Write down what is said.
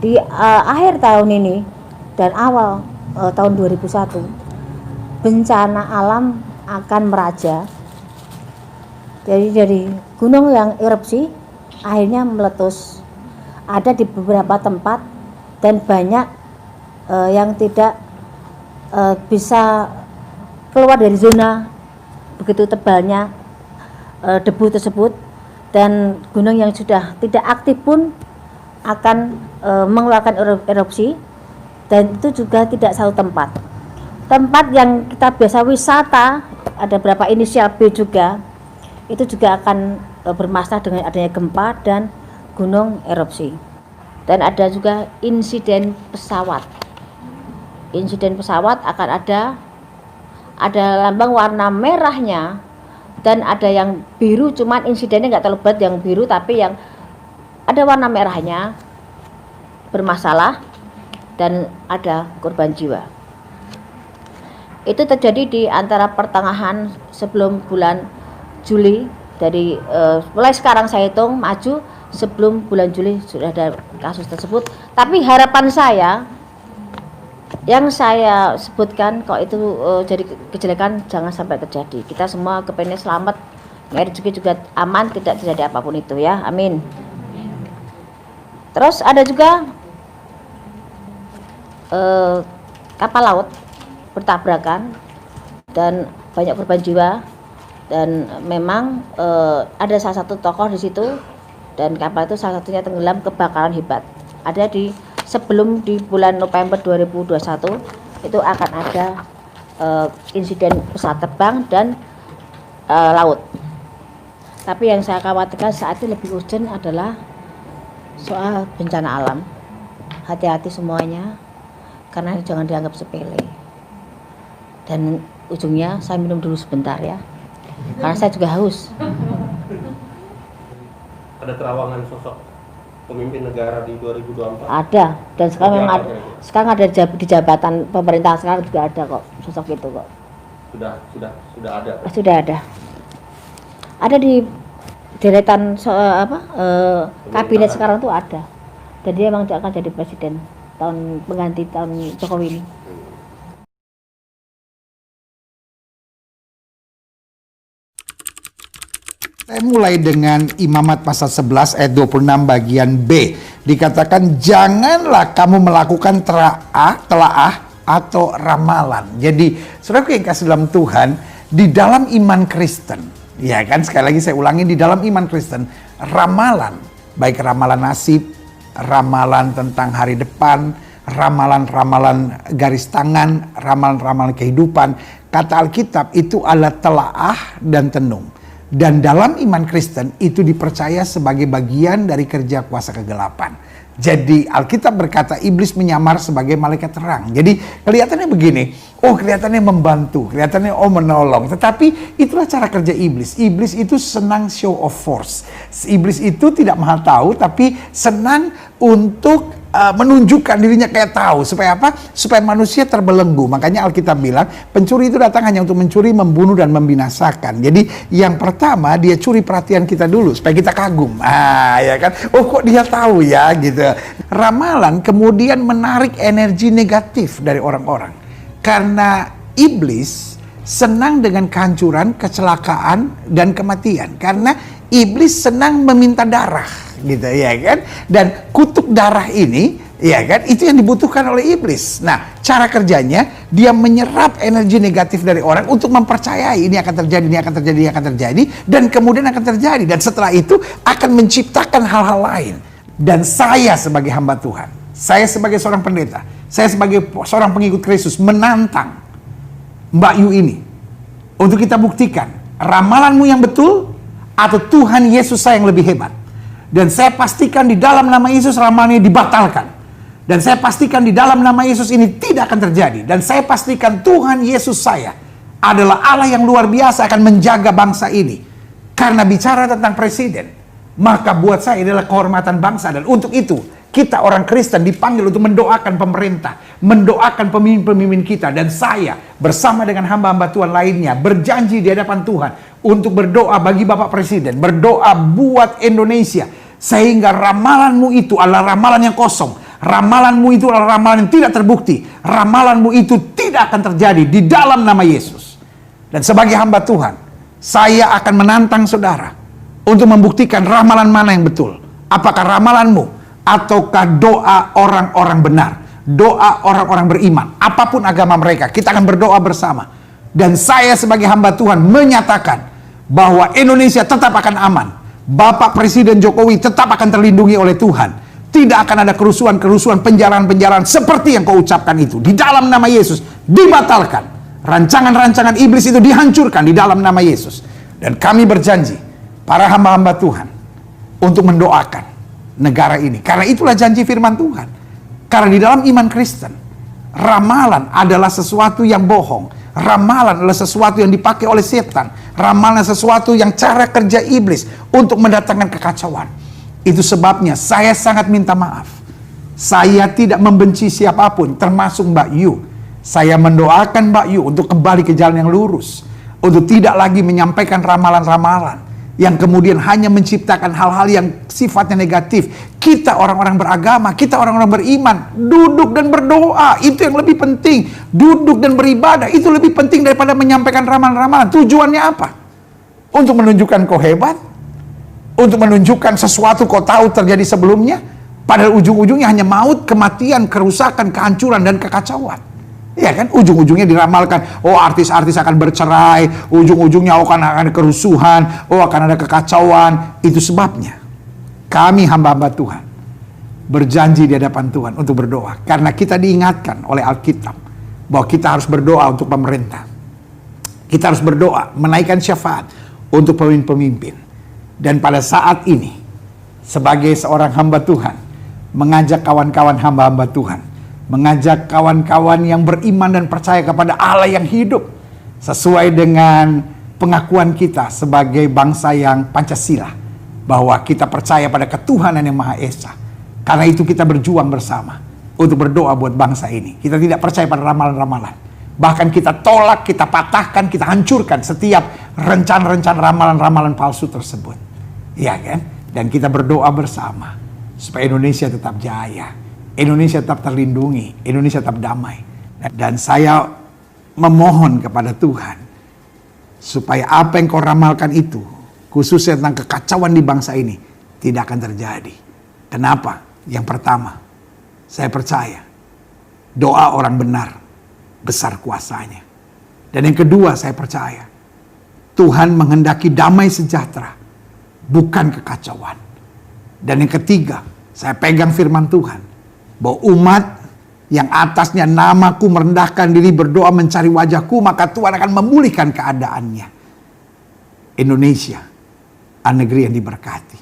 di akhir tahun ini dan awal tahun 2001 bencana alam akan meraja. Jadi dari gunung yang erupsi akhirnya meletus. Ada di beberapa tempat dan banyak yang tidak bisa keluar dari zona begitu tebalnya debu tersebut, dan gunung yang sudah tidak aktif pun akan mengeluarkan erupsi, dan itu juga tidak satu tempat. Tempat yang kita biasa wisata, ada beberapa inisial B juga, itu juga akan bermasalah dengan adanya gempa dan gunung erupsi. Dan ada juga insiden pesawat. Insiden pesawat akan ada lambang warna merahnya dan ada yang biru, cuman insidennya nggak terlalu berat yang biru, tapi yang ada warna merahnya bermasalah dan ada korban jiwa. Itu terjadi di antara pertengahan sebelum bulan Juli. Dari mulai sekarang saya hitung maju, sebelum bulan Juli sudah ada kasus tersebut. Tapi harapan saya yang saya sebutkan, kalau itu jadi kejelekan jangan sampai terjadi. Kita semua kepengen selamat, rezeki juga aman, tidak terjadi apapun itu ya, amin. Terus ada juga kapal laut bertabrakan dan banyak korban jiwa, dan memang ada salah satu tokoh di situ, dan kapal itu salah satunya tenggelam, kebakaran hebat. Ada di sebelum di bulan November 2021 itu akan ada insiden pesawat terbang dan laut. Tapi yang saya khawatirkan saat ini lebih urgent adalah soal bencana alam. Hati-hati semuanya, karena jangan dianggap sepele. Dan ujungnya saya minum dulu sebentar ya, karena saya juga haus. Ada terawangan sosok pemimpin negara di 2024? Ada, dan sekarang ada di jabatan pemerintahan sekarang juga ada kok sosok itu kok. Sudah ada. Sudah ada. Ada di deretan kabinet sekarang tuh ada. Dan dia memang akan jadi presiden tahun pengganti tahun Jokowi ini. Saya mulai dengan Imamat pasal 11 ayat 26 bagian B. Dikatakan janganlah kamu melakukan telaah atau ramalan. Jadi saudara yang kasih dalam Tuhan, di dalam iman Kristen, ya kan, sekali lagi saya ulangi, di dalam iman Kristen, ramalan, baik ramalan nasib, ramalan tentang hari depan, ramalan-ramalan garis tangan, ramalan-ramalan kehidupan, kata Alkitab itu adalah telaah dan tenung. Dan dalam iman Kristen itu dipercaya sebagai bagian dari kerja kuasa kegelapan. Jadi Alkitab berkata iblis menyamar sebagai malaikat terang. Jadi kelihatannya begini, kelihatannya membantu, kelihatannya menolong. Tetapi itulah cara kerja iblis. Iblis itu senang show of force. Iblis itu tidak mahal tahu, tapi senang untuk menunjukkan dirinya kayak tahu. Supaya apa? Supaya manusia terbelenggu. Makanya Alkitab bilang pencuri itu datang hanya untuk mencuri, membunuh, dan membinasakan. Jadi yang pertama dia curi perhatian kita dulu supaya kita kagum. Ya kan? Kok dia tahu ya gitu. Ramalan kemudian menarik energi negatif dari orang-orang. Karena iblis senang dengan kehancuran, kecelakaan, dan kematian. Karena iblis senang meminta darah. Gitu ya kan, dan kutuk darah ini ya kan, itu yang dibutuhkan oleh iblis. Nah, cara kerjanya dia menyerap energi negatif dari orang untuk mempercayai ini akan terjadi, ini akan terjadi, ini akan terjadi, dan kemudian akan terjadi, dan setelah itu akan menciptakan hal-hal lain. Dan saya sebagai hamba Tuhan, saya sebagai seorang pendeta, saya sebagai seorang pengikut Kristus menantang Mbak Yu ini untuk kita buktikan ramalanmu yang betul atau Tuhan Yesus saya yang lebih hebat. Dan saya pastikan di dalam nama Yesus ramalannya dibatalkan. Dan saya pastikan di dalam nama Yesus ini tidak akan terjadi. Dan saya pastikan Tuhan Yesus saya adalah Allah yang luar biasa akan menjaga bangsa ini. Karena bicara tentang presiden, maka buat saya adalah kehormatan bangsa. Dan untuk itu kita orang Kristen dipanggil untuk mendoakan pemerintah, mendoakan pemimpin-pemimpin kita. Dan saya bersama dengan hamba-hamba Tuhan lainnya berjanji di hadapan Tuhan untuk berdoa bagi Bapak Presiden, berdoa buat Indonesia. Sehingga ramalanmu itu adalah ramalan yang kosong, Ramalanmu itu adalah ramalan yang tidak terbukti. Ramalanmu itu tidak akan terjadi di dalam nama Yesus. Dan sebagai hamba Tuhan, saya akan menantang saudara untuk membuktikan ramalan mana yang betul. Apakah ramalanmu ataukah doa orang-orang benar, doa orang-orang beriman, apapun agama mereka. Kita akan berdoa bersama. Dan saya sebagai hamba Tuhan menyatakan bahwa Indonesia tetap akan aman. Bapak Presiden Jokowi tetap akan terlindungi oleh Tuhan. Tidak akan ada kerusuhan-kerusuhan, penjarahan-penjarahan seperti yang kau ucapkan itu. Di dalam nama Yesus dibatalkan. Rancangan-rancangan iblis itu dihancurkan di dalam nama Yesus. Dan kami berjanji, para hamba-hamba Tuhan, untuk mendoakan negara ini. Karena itulah janji firman Tuhan. Karena di dalam iman Kristen, ramalan adalah sesuatu yang bohong. Ramalan adalah sesuatu yang dipakai oleh setan. Ramalan adalah sesuatu yang cara kerja iblis untuk mendatangkan kekacauan. Itu sebabnya saya sangat minta maaf. Saya tidak membenci siapapun, termasuk Mbak Yu. Saya mendoakan Mbak Yu untuk kembali ke jalan yang lurus. Untuk tidak lagi menyampaikan ramalan-ramalan yang kemudian hanya menciptakan hal-hal yang sifatnya negatif. Kita orang-orang beragama, kita orang-orang beriman, duduk dan berdoa, itu yang lebih penting. Duduk dan beribadah, itu lebih penting daripada menyampaikan ramalan-ramalan. Tujuannya apa? Untuk menunjukkan kau hebat? Untuk menunjukkan sesuatu kau tahu terjadi sebelumnya? Padahal ujung-ujungnya hanya maut, kematian, kerusakan, kehancuran, dan kekacauan. Ya kan, ujung-ujungnya diramalkan, oh artis-artis akan bercerai, ujung-ujungnya akan ada kerusuhan, oh akan ada kekacauan. Itu sebabnya kami hamba-hamba Tuhan berjanji di hadapan Tuhan untuk berdoa. Karena kita diingatkan oleh Alkitab bahwa kita harus berdoa untuk pemerintah. Kita harus berdoa, menaikkan syafaat untuk pemimpin-pemimpin. Dan pada saat ini, sebagai seorang hamba Tuhan, mengajak kawan-kawan hamba-hamba Tuhan, mengajak kawan-kawan yang beriman dan percaya kepada Allah yang hidup, sesuai dengan pengakuan kita sebagai bangsa yang Pancasila, bahwa kita percaya pada ketuhanan yang Maha Esa. Karena itu kita berjuang bersama untuk berdoa buat bangsa ini. Kita tidak percaya pada ramalan-ramalan. Bahkan kita tolak, kita patahkan, kita hancurkan setiap rencana-rencana ramalan-ramalan palsu tersebut. Ya kan? Dan kita berdoa bersama supaya Indonesia tetap jaya, Indonesia tetap terlindungi, Indonesia tetap damai. Dan saya memohon kepada Tuhan supaya apa yang kau ramalkan itu, khususnya tentang kekacauan di bangsa ini, tidak akan terjadi. Kenapa? Yang pertama, saya percaya doa orang benar besar kuasanya. Dan yang kedua, saya percaya Tuhan menghendaki damai sejahtera, bukan kekacauan. Dan yang ketiga, saya pegang firman Tuhan bahwa umat yang atasnya namaku merendahkan diri, berdoa mencari wajahku, maka Tuhan akan memulihkan keadaannya. Indonesia adalah negeri yang diberkati.